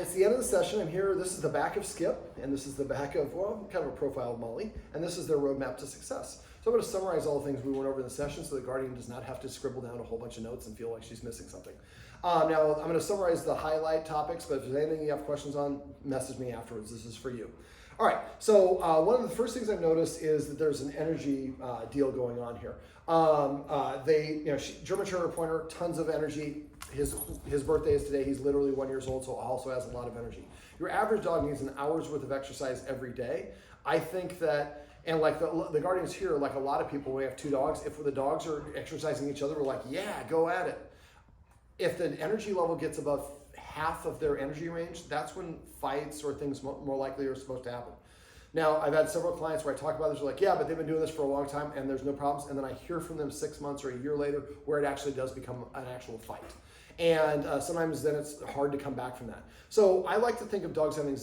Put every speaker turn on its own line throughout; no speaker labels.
it's the end of the session. I'm here. This is the back of Skip, and this is the back of, well, kind of a profile of Mollie, and this is their roadmap to success. So I'm going to summarize all the things we went over in the session so the guardian does not have to scribble down a whole bunch of notes and feel like she's missing something. Now, I'm going to summarize the highlight topics, but if there's anything you have questions on, message me afterwards. This is for you. All right, so one of the first things I've noticed is that there's an energy deal going on here. German Shepherd Pointer, tons of energy. His birthday is today. He's literally 1 year old, so also has a lot of energy. Your average dog needs an hour's worth of exercise every day. I think that, and like the guardians here, like a lot of people, we have 2 dogs. If the dogs are exercising each other, we're like, yeah, go at it. If the energy level gets above half of their energy range, that's when fights or things more likely are supposed to happen. Now, I've had several clients where I talk about this, they're like, yeah, but they've been doing this for a long time and there's no problems. And then I hear from them 6 months or a year later where it actually does become an actual fight. And sometimes then it's hard to come back from that. So I like to think of dogs having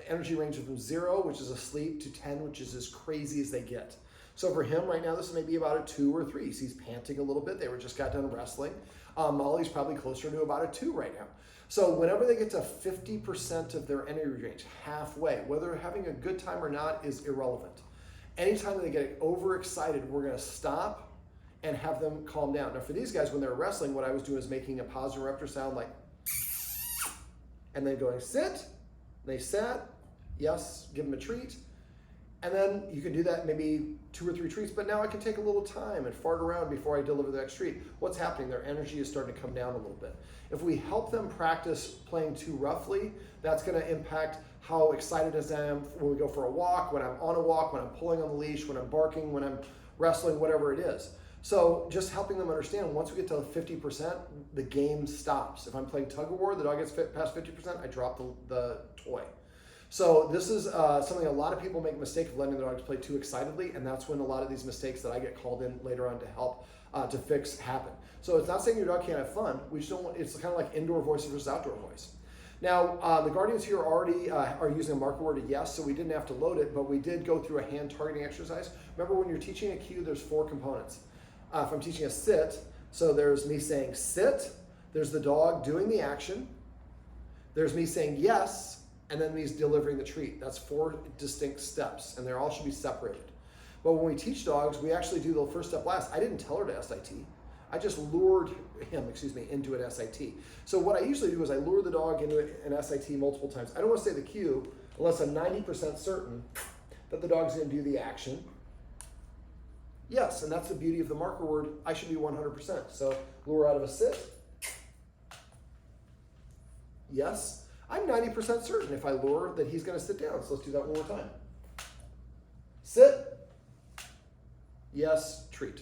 energy range from 0, which is asleep, to 10, which is as crazy as they get. So for him right now, this is maybe about a 2 or 3. So he's panting a little bit. They just got done wrestling. Mollie's probably closer to about a 2 right now. So whenever they get to 50% of their energy range, halfway, whether they're having a good time or not is irrelevant. Anytime they get overexcited, we're going to stop and have them calm down. Now for these guys, when they're wrestling, what I was doing is making a pause interrupter sound like, and then going sit. They sat, yes, give them a treat. And then you can do that maybe 2 or 3 treats, but now I can take a little time and fart around before I deliver the next treat. What's happening? Their energy is starting to come down a little bit. If we help them practice playing too roughly, that's going to impact how excited I am when we go for a walk, when I'm on a walk, when I'm pulling on the leash, when I'm barking, when I'm wrestling, whatever it is. So just helping them understand, once we get to 50%, the game stops. If I'm playing tug of war, the dog gets past 50%, I drop the toy. So this is something a lot of people make a mistake of letting their dogs play too excitedly, and that's when a lot of these mistakes that I get called in later on to help to fix happen. So it's not saying your dog can't have fun. We just don't. It's kind of like indoor voice versus outdoor voice. Now the guardians here already are using a marker word of yes, so we didn't have to load it, but we did go through a hand targeting exercise. Remember, when you're teaching a cue, there's 4 components. If I'm teaching a sit, so there's me saying sit, there's the dog doing the action, there's me saying yes, and then me delivering the treat. That's 4 distinct steps, and they all should be separated. But when we teach dogs, we actually do the first step last. I didn't tell her to SIT. I just lured him, into an SIT. So what I usually do is I lure the dog into an SIT multiple times. I don't want to say the cue unless I'm 90% certain that the dog's going to do the action. Yes, and that's the beauty of the marker word. I should be 100%. So lure out of a sit. Yes. I'm 90% certain if I lure that he's going to sit down. So let's do that one more time. Sit. Yes, treat.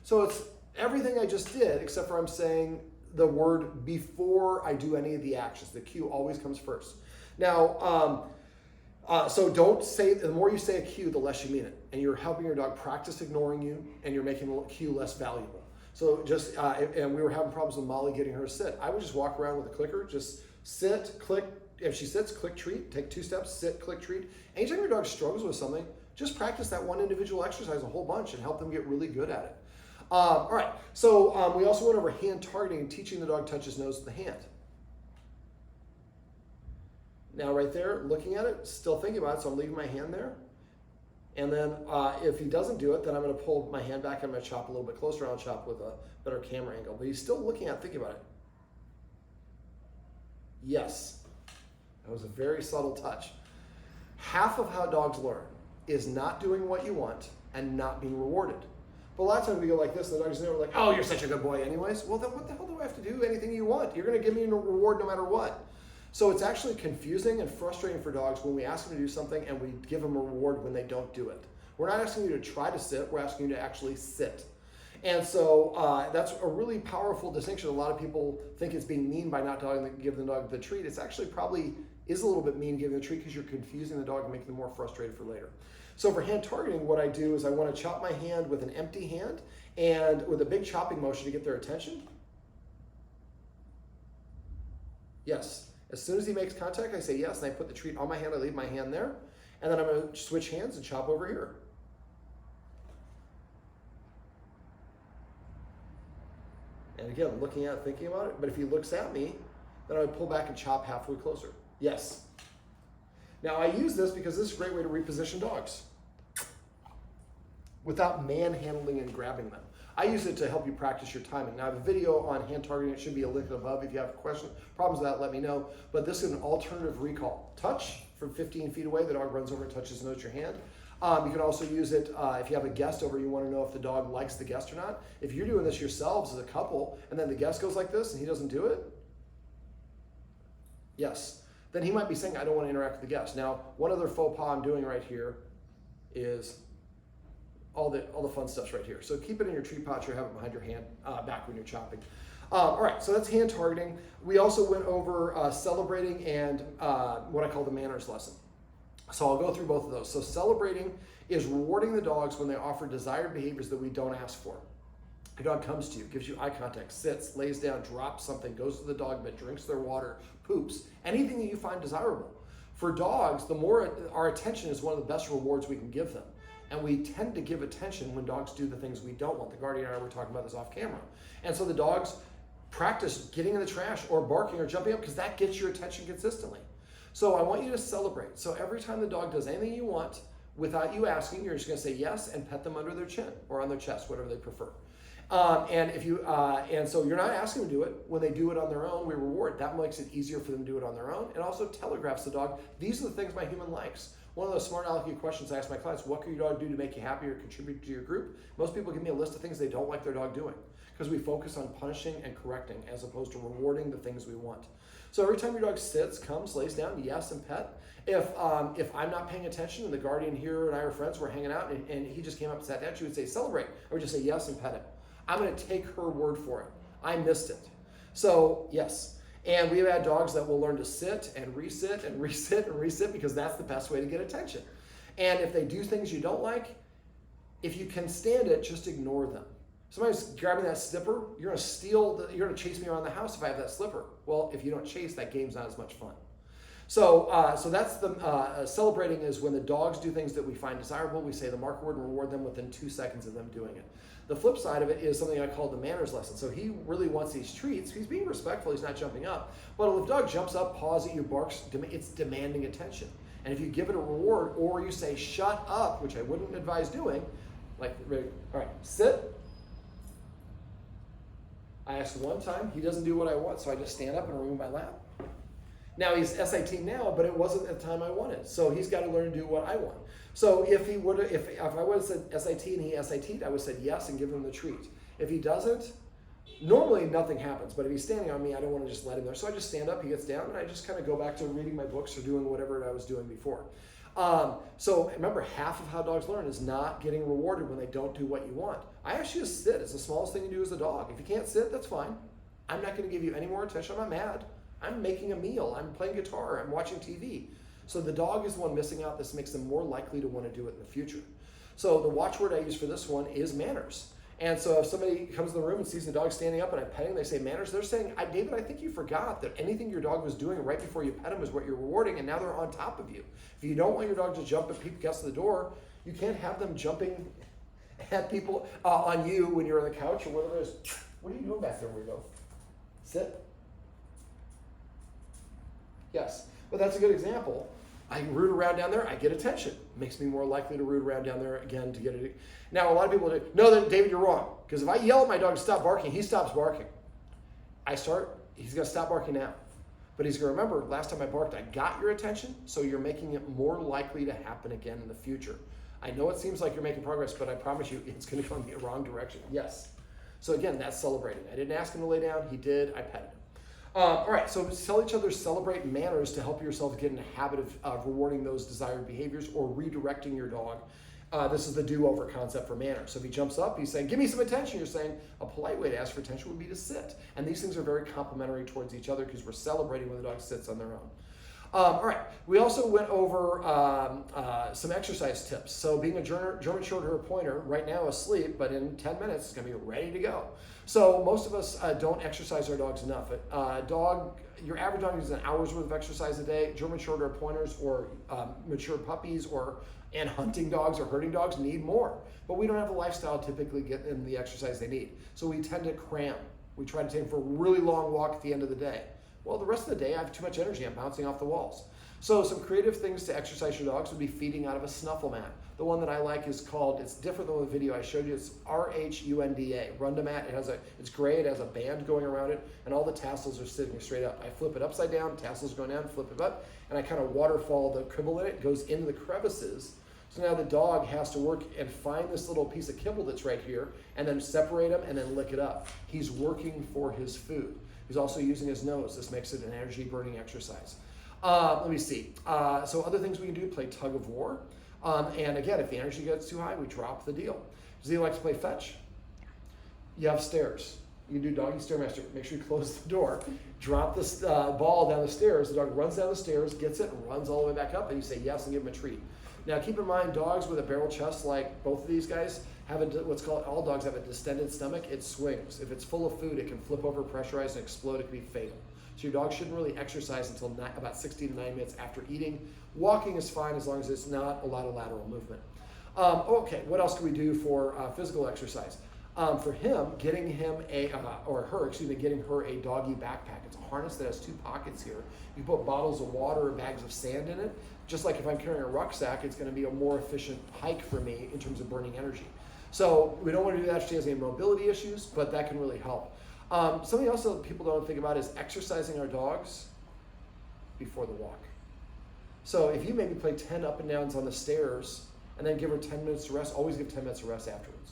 So it's everything I just did, except for I'm saying the word before I do any of the actions. The cue always comes first. Now, so don't say, the more you say a cue, the less you mean it. And you're helping your dog practice ignoring you, and you're making the cue less valuable. So just, and we were having problems with Mollie getting her to sit. I would just walk around with a clicker, just sit, click. If she sits, click, treat. Take 2 steps, sit, click, treat. Anytime your dog struggles with something, just practice that one individual exercise a whole bunch and help them get really good at it. All right, so we also went over hand targeting and teaching the dog touch his nose with the hand. Now right there, looking at it, still thinking about it, so I'm leaving my hand there. And then if he doesn't do it, then I'm going to pull my hand back and I'm going to chop a little bit closer. I'll chop with a better camera angle. But he's still looking at it, thinking about it. Yes. That was a very subtle touch. Half of how dogs learn is not doing what you want and not being rewarded. But a lot of times we go like this, and the dog's never like, oh, you're such a good boy anyways. Well, then what the hell do I have to do? Anything you want. You're going to give me a reward no matter what. So it's actually confusing and frustrating for dogs when we ask them to do something and we give them a reward when they don't do it. We're not asking you to try to sit, we're asking you to actually sit. And so that's a really powerful distinction. A lot of people think it's being mean by not giving the dog the treat. It's actually probably is a little bit mean giving the treat because you're confusing the dog and making them more frustrated for later. So for hand targeting, what I do is I want to chop my hand with an empty hand and with a big chopping motion to get their attention. Yes. As soon as he makes contact, I say yes, and I put the treat on my hand, I leave my hand there, and then I'm going to switch hands and chop over here. And again, looking at it, thinking about it, but if he looks at me, Then I would pull back and chop halfway closer. Yes. Now I use this because this is a great way to reposition dogs without manhandling and grabbing them. I use it to help you practice your timing. Now I have a video on hand targeting. It should be a link above. If you have questions, problems with that, let me know. But this is an alternative recall. Touch from 15 feet away. The dog runs over and touches and notes your hand. You can also use it if you have a guest over, you want to know if the dog likes the guest or not. If you're doing this yourselves as a couple and then the guest goes like this and he doesn't do it, yes, then he might be saying, I don't want to interact with the guest. Now, one other faux pas I'm doing right here is all the fun stuff's right here. So keep it in your treat pouch or have it behind your hand back when you're chopping. All right, so that's hand targeting. We also went over celebrating and what I call the manners lesson. So I'll go through both of those. So celebrating is rewarding the dogs when they offer desired behaviors that we don't ask for. A dog comes to you, gives you eye contact, sits, lays down, drops something, goes to the dog bed, drinks their water, poops, anything that you find desirable. For dogs, the more our attention is one of the best rewards we can give them. And we tend to give attention when dogs do the things we don't want. The guardian and I were talking about this off camera. And so the dogs practice getting in the trash or barking or jumping up because that gets your attention consistently. So I want you to celebrate. So every time the dog does anything you want, without you asking, you're just going to say yes and pet them under their chin or on their chest, whatever they prefer. And so you're not asking them to do it. When they do it on their own, we reward. That makes it easier for them to do it on their own. It also telegraphs the dog, these are the things my human likes. One of those smart alecky questions I ask my clients, what can your dog do to make you happy or contribute to your group? Most people give me a list of things they don't like their dog doing because we focus on punishing and correcting as opposed to rewarding the things we want. So every time your dog sits, comes, lays down, yes, and pet. If I'm not paying attention and the guardian here and I are friends, we're hanging out, and he just came up and sat down, she would say, celebrate. I would just say yes and pet him. I'm going to take her word for it. I missed it. So yes. And we've had dogs that will learn to sit and resit and resit and resit because that's the best way to get attention. And if they do things you don't like, if you can stand it, just ignore them. Somebody's grabbing that slipper, you're going to chase me around the house if I have that slipper. Well, if you don't chase, that game's not as much fun. So that's the celebrating is when the dogs do things that we find desirable, we say the marker word and reward them within 2 seconds of them doing it. The flip side of it is something I call the manners lesson. So he really wants these treats. He's being respectful. He's not jumping up. But if the dog jumps up, paws at you, barks, it's demanding attention. And if you give it a reward or you say, shut up, which I wouldn't advise doing, like, all right, sit. I asked one time, he doesn't do what I want, so I just stand up and remove my lap. Now he's SIT now, but it wasn't at the time I wanted. So he's got to learn to do what I want. So if I would have said SIT and he SIT'd, I would have said yes and give him the treat. If he doesn't, normally nothing happens. But if he's standing on me, I don't want to just let him there. So I just stand up, he gets down, and I just kind of go back to reading my books or doing whatever I was doing before. So remember, half of how dogs learn is not getting rewarded when they don't do what you want. I ask you to sit. It's the smallest thing you do as a dog. If you can't sit, that's fine. I'm not going to give you any more attention. I'm not mad. I'm making a meal. I'm playing guitar. I'm watching TV. So the dog is the one missing out. This makes them more likely to want to do it in the future. So the watchword I use for this one is manners. And so if somebody comes in the room and sees the dog standing up and I'm petting, they say manners, they're saying, David, I think you forgot that anything your dog was doing right before you pet him is what you're rewarding, and now they're on top of you. If you don't want your dog to jump and peep guests at the door, you can't have them jumping at people on you when you're on the couch or whatever it is. What are you doing back there, weirdo? Sit. Yes, but that's a good example. I root around down there, I get attention. It makes me more likely to root around down there again to get it. Now, a lot of people do, no, then David, you're wrong. Because if I yell at my dog to stop barking, he stops barking. He's going to stop barking now. But he's going to remember, last time I barked, I got your attention, so you're making it more likely to happen again in the future. I know it seems like you're making progress, but I promise you it's going to go in the wrong direction. Yes. So again, that's celebrating. I didn't ask him to lay down. He did. I petted him. All right, so tell each other celebrate manners to help yourself get in the habit of rewarding those desired behaviors or redirecting your dog. This is the do-over concept for manners. So if he jumps up, he's saying, give me some attention. You're saying a polite way to ask for attention would be to sit. And these things are very complementary towards each other because we're celebrating when the dog sits on their own. All right, we also went over some exercise tips. So being a German Shorthair pointer, right now asleep, but in 10 minutes, it's gonna be ready to go. So most of us don't exercise our dogs enough. Your average dog needs an hour's worth of exercise a day. German Shorthair pointers or mature puppies and hunting dogs or herding dogs need more. But we don't have the lifestyle to typically get them the exercise they need. So we tend to cram. We try to take them for a really long walk at the end of the day. Well, the rest of the day I have too much energy, I'm bouncing off the walls. So some creative things to exercise your dogs would be feeding out of a snuffle mat. The one that I like is called, it's different than the video I showed you, it's RHUNDA, Runda mat. It's gray, it has a band going around it, and all the tassels are sitting straight up. I flip it upside down, tassels going down, flip it up, and I kind of waterfall the kibble in it, goes into the crevices. So now the dog has to work and find this little piece of kibble that's right here, and then separate them and then lick it up. He's working for his food. He's also using his nose. This makes it an energy burning exercise. Let me see. So other things we can do, play tug of war. And again, if the energy gets too high, we drop the deal. Does he like to play fetch? You have stairs. You can do doggy stairmaster. Make sure you close the door. Drop this ball down the stairs. The dog runs down the stairs, gets it, and runs all the way back up, and you say yes and give him a treat. Now keep in mind, dogs with a barrel chest, like both of these guys, have what's called, all dogs have a distended stomach. It swings. If it's full of food, it can flip over, pressurize, and explode. It can be fatal. So your dog shouldn't really exercise until about 60 to 90 minutes after eating. Walking is fine as long as it's not a lot of lateral movement. Okay, what else can we do for physical exercise? For him, getting him getting her a doggy backpack. It's a harness that has 2 pockets here. You put bottles of water or bags of sand in it. Just like if I'm carrying a rucksack, it's going to be a more efficient hike for me in terms of burning energy. So we don't want to do that if she has any mobility issues, but that can really help. Something else that people don't think about is exercising our dogs before the walk. So if you maybe play 10 up and downs on the stairs and then give her 10 minutes to rest, always give 10 minutes of rest afterwards.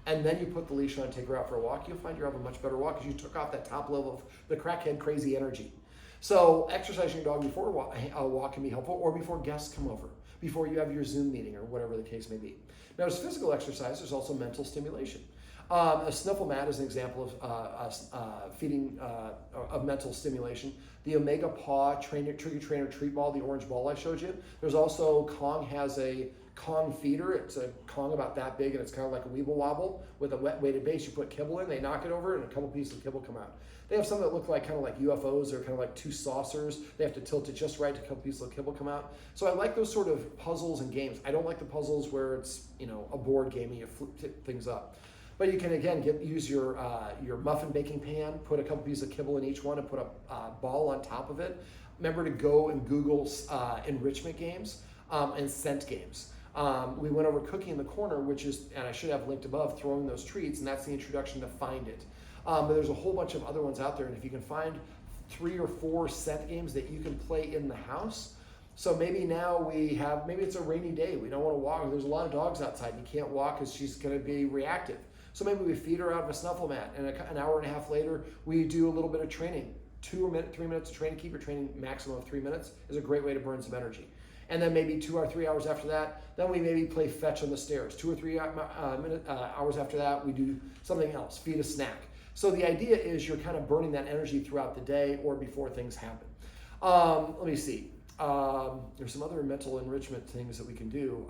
And then you put the leash on and take her out for a walk, you'll find you'll have a much better walk because you took off that top level of the crackhead crazy energy. So exercising your dog before a walk can be helpful, or before guests come over, before you have your Zoom meeting or whatever the case may be. Now, as physical exercise, there's also mental stimulation. A snuffle mat is an example of feeding of mental stimulation. The Omega Paw Trigger Trainer treat ball, the orange ball I showed you. There's also, Kong has a Kong feeder. It's a Kong about that big, and it's kind of like a Weeble Wobble with a wet weighted base. You put kibble in, they knock it over, and a couple pieces of kibble come out. They have some that look like kind of like UFOs or kind of like 2 saucers. They have to tilt it just right to a couple pieces of kibble come out. So I like those sort of puzzles and games. I don't like the puzzles where it's, you know, a board game and you flip things up. But you can, again, use your muffin baking pan, put a couple pieces of kibble in each one, and put a ball on top of it. Remember to go and Google enrichment games and scent games. We went over Cookie in the Corner, which is, and I should have linked above, throwing those treats, and that's the introduction to Find It. But there's a whole bunch of other ones out there, and if you can find 3 or 4 scent games that you can play in the house. So maybe now maybe it's a rainy day, we don't want to walk, there's a lot of dogs outside, you can't walk because she's going to be reactive. So maybe we feed her out of a snuffle mat, and an hour and a half later, we do a little bit of training. 2 or 3 minutes of training, keep your training maximum of 3 minutes, is a great way to burn some energy. And then maybe 2 or 3 hours after that, then we maybe play fetch on the stairs. 2 or 3 hours after that, we do something else, feed a snack. So the idea is you're kind of burning that energy throughout the day or before things happen. Let me see. There's some other mental enrichment things that we can do.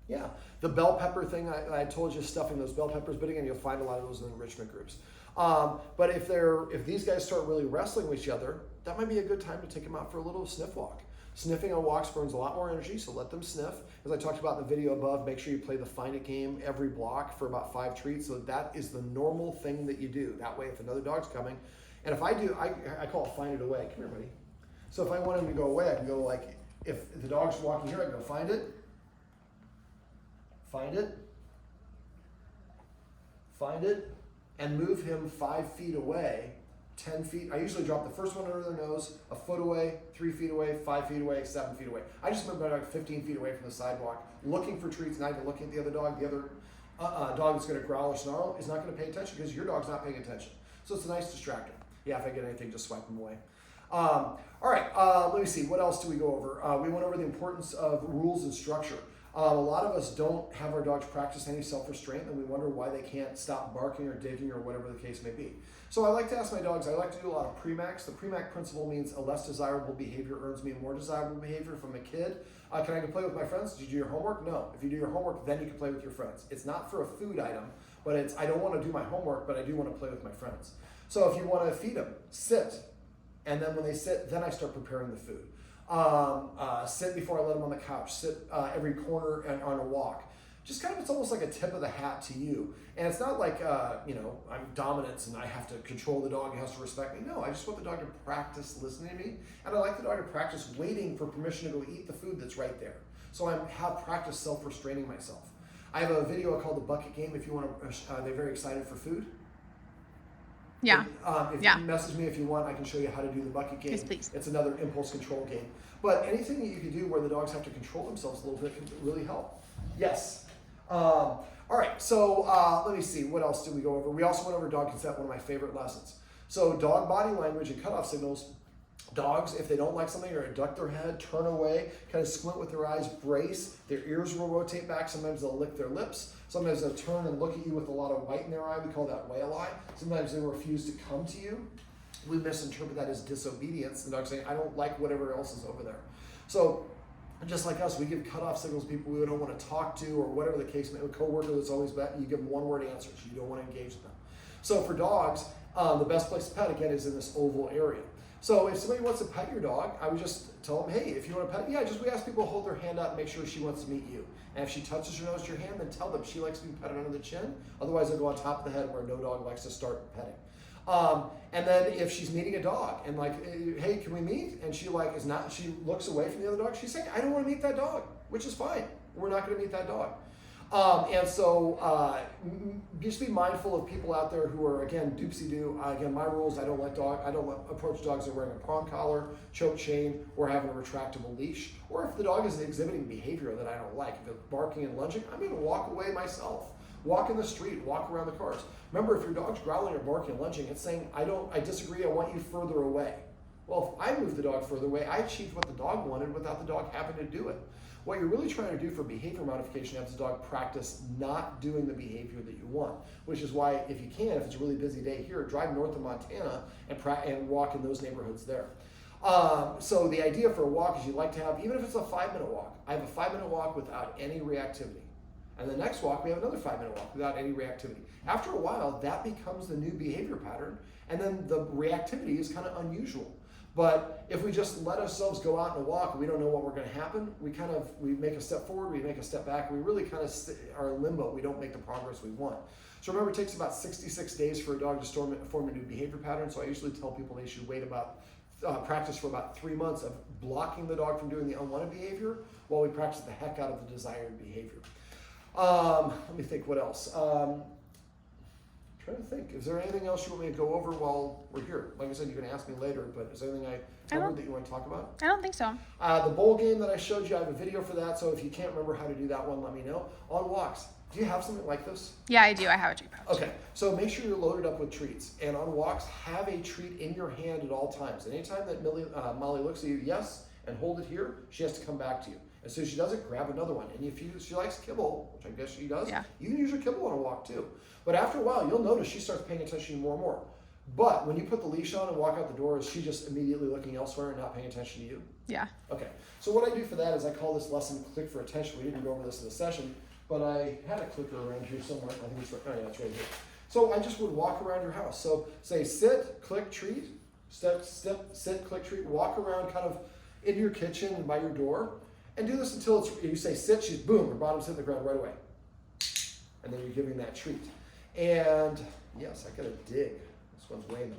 Yeah, the bell pepper thing, I told you, stuffing those bell peppers, but again, you'll find a lot of those in enrichment groups. But if these guys start really wrestling with each other, that might be a good time to take them out for a little sniff walk. Sniffing on walks burns a lot more energy, so let them sniff. As I talked about in the video above, make sure you play the Find It game every block for about 5 treats, so that is the normal thing that you do. That way, if another dog's coming, and if I do, I call it Find It Away. Come here, buddy. So if I want him to go away, I can go like, if the dog's walking here, I can go Find It, Find It, Find It, and move him 5 feet away, 10 feet. I usually drop the first one under their nose, a foot away, 3 feet away, 5 feet away, 7 feet away. I just moved my dog 15 feet away from the sidewalk, looking for treats, not even looking at the other dog. The other dog that's going to growl or snarl is not going to pay attention because your dog's not paying attention. So it's a nice distractor. Yeah, if I get anything, just swipe them away. All right, let me see. What else do we go over? We went over the importance of rules and structure. A lot of us don't have our dogs practice any self-restraint, and we wonder why they can't stop barking or digging or whatever the case may be. So I like to ask my dogs, I like to do a lot of pre-max. The pre-max principle means a less desirable behavior earns me more desirable behavior from a kid. Can I go play with my friends? Did you do your homework? No. If you do your homework, then you can play with your friends. It's not for a food item, but it's, I don't want to do my homework, but I do want to play with my friends. So if you want to feed them, sit. And then when they sit, then I start preparing the food. Sit before I let them on the couch. Sit every corner and on a walk. just kind of, it's almost like a tip of the hat to you. And it's not like, I'm dominant and I have to control the dog, he has to respect me. No, I just want the dog to practice listening to me. And I like the dog to practice waiting for permission to go eat the food that's right there. So I have practiced self-restraining myself. I have a video called The Bucket Game if you want to, they're very excited for food.
Yeah.
If you message me if you want, I can show you how to do the bucket game.
Yes, please.
It's another impulse control game. But anything that you can do where the dogs have to control themselves a little bit can really help. Yes. All right, so let me see, what else did we go over? We also went over dog consent, one of my favorite lessons. So dog body language and cutoff signals. Dogs, if they don't like something, are going to duck their head, turn away, kind of squint with their eyes, brace. Their ears will rotate back. Sometimes they'll lick their lips. Sometimes they'll turn and look at you with a lot of white in their eye. We call that whale eye. Sometimes they refuse to come to you. We misinterpret that as disobedience. The dog's saying, I don't like whatever else is over there. So just like us, we give cutoff signals to people we don't want to talk to or whatever the case may be. A coworker that's always bad, you give them one-word answers. You don't want to engage them. So for dogs, the best place to pet, again, is in this oval area. So if somebody wants to pet your dog, I would just tell them, hey, if you want to pet, we ask people to hold their hand out and make sure she wants to meet you. And if she touches your nose to your hand, then tell them she likes to be petted under the chin. Otherwise, they'll go on top of the head where no dog likes to start petting. And then if she's meeting a dog and like, hey, can we meet? And she she looks away from the other dog. She's saying, I don't want to meet that dog, which is fine. We're not going to meet that dog. Just be mindful of people out there who are, again, doopsie-doo. Again, my rules, I don't approach dogs that are wearing a prong collar, choke chain, or having a retractable leash. Or if the dog is exhibiting behavior that I don't like, if it's barking and lunging, I'm going to walk away myself. Walk in the street, walk around the cars. Remember, if your dog's growling or barking and lunging, it's saying, I disagree, I want you further away. Well, if I move the dog further away, I achieved what the dog wanted without the dog having to do it. What you're really trying to do for behavior modification is the dog practice not doing the behavior that you want, which is why, if you can, if it's a really busy day here, drive north of Montana and walk in those neighborhoods there. So the idea for a walk is you'd like to have, even if it's a 5-minute walk, I have a 5-minute walk without any reactivity. And the next walk, we have another 5-minute walk without any reactivity. After a while, that becomes the new behavior pattern, and then the reactivity is kind of unusual. But if we just let ourselves go out and walk and we don't know what we're going to happen, we make a step forward, we make a step back, we really kind of are in limbo. We don't make the progress we want. So remember, it takes about 66 days for a dog to form a new behavior pattern. So I usually tell people they should wait practice for about 3 months of blocking the dog from doing the unwanted behavior while we practice the heck out of the desired behavior. Let me think, what else? Trying to think, is there anything else you want me to go over while we're here? Like I said, you can ask me later, but is there anything I covered that you want to talk about?
I don't think so.
The bowl game that I showed you, I have a video for that, so if you can't remember how to do that one, let me know. On walks, do you have something like this?
Yeah, I do. I have a treat pouch.
Okay, so make sure you're loaded up with treats. And on walks, have a treat in your hand at all times. Anytime that Mollie looks at you, yes, and hold it here, she has to come back to you. As soon as she does it, grab another one. And if she likes kibble, which I guess she does, you can use your kibble on a walk too. But after a while, you'll notice she starts paying attention to you more and more. But when you put the leash on and walk out the door, is she just immediately looking elsewhere and not paying attention to you?
Yeah.
Okay. So what I do for that is I call this lesson click for attention. We didn't go over this in the session, but I had a clicker around here somewhere. I think it's right, it's right here. So I just would walk around your house. So say sit, click, treat, step, sit, click, treat, walk around kind of into your kitchen and by your door. And do this until you say sit, she's boom, her bottom's hitting the ground right away. And then you're giving that treat. And yes, I got a dig. This one's way in the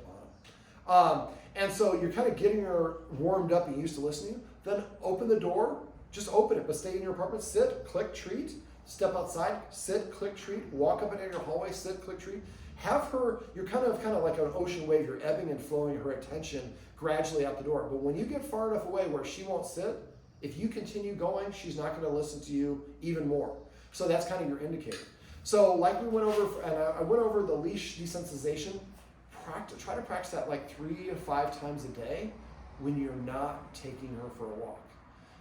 bottom. And so you're kind of getting her warmed up and used to listening. Then open the door, just open it, but stay in your apartment, sit, click, treat, step outside, sit, click, treat, walk up and down your hallway, sit, click, treat. Have her, you're kind of like an ocean wave, you're ebbing and flowing her attention gradually out the door. But when you get far enough away where she won't sit, if you continue going, she's not going to listen to you even more. So that's kind of your indicator. So like we went over, and I went over the leash desensitization. Try to practice that like 3 to 5 times a day when you're not taking her for a walk.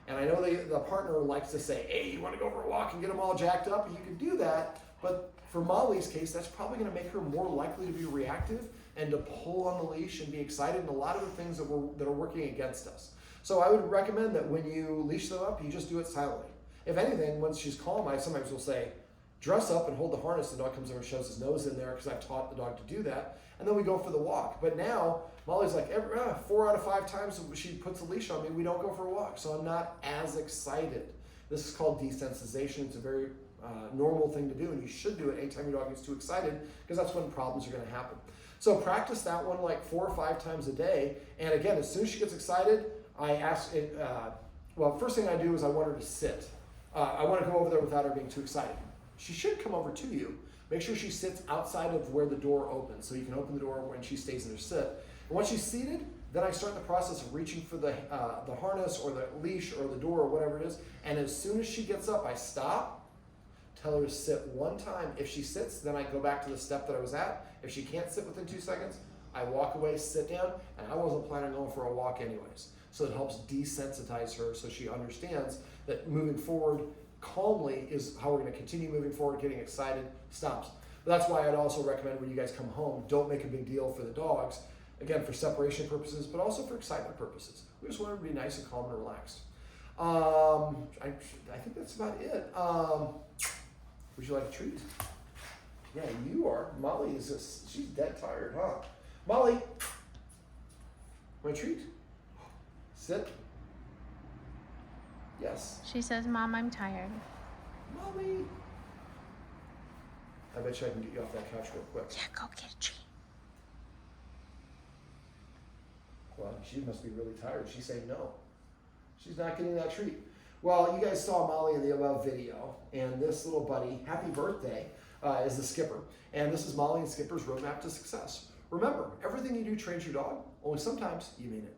And I know the partner likes to say, hey, you want to go for a walk and get them all jacked up? And you can do that, but for Mollie's case, that's probably going to make her more likely to be reactive and to pull on the leash and be excited in a lot of the things that are working against us. So I would recommend that when you leash them up, you just do it silently. If anything, once she's calm, I sometimes will say, dress up and hold the harness. The dog comes over and shoves his nose in there because I've taught the dog to do that. And then we go for the walk. But now, Mollie's like, 4 out of 5 times she puts a leash on me, we don't go for a walk. So I'm not as excited. This is called desensitization. It's a very normal thing to do, and you should do it anytime your dog gets too excited, because that's when problems are going to happen. So practice that one like 4 or 5 times a day. And again, as soon as she gets excited, I ask it, first thing I do is I want her to sit. I want to go over there without her being too excited. She should come over to you. Make sure she sits outside of where the door opens, so you can open the door when she stays in her sit. And once she's seated, then I start the process of reaching for the harness or the leash or the door or whatever it is. And as soon as she gets up, I stop, tell her to sit one time. If she sits, then I go back to the step that I was at. If she can't sit within 2 seconds, I walk away, sit down, and I wasn't planning on going for a walk anyways. So it helps desensitize her so she understands that moving forward calmly is how we're going to continue moving forward. Getting excited stops. But that's why I'd also recommend when you guys come home, don't make a big deal for the dogs. Again, for separation purposes, but also for excitement purposes. We just want her to be nice and calm and relaxed. I think that's about it. Would you like a treat? Yeah, you are. Mollie she's dead tired, huh? Mollie, want a treat? Sit. Yes.
She says, Mom, I'm tired.
Mollie. I bet you I can get you off that couch real quick.
Yeah, go get a treat.
Well, she must be really tired. She's saying no. She's not getting that treat. Well, you guys saw Mollie in the above video, and this little buddy, happy birthday, is the Skipper. And this is Mollie and Skipper's roadmap to success. Remember, everything you do trains your dog, only sometimes you mean it.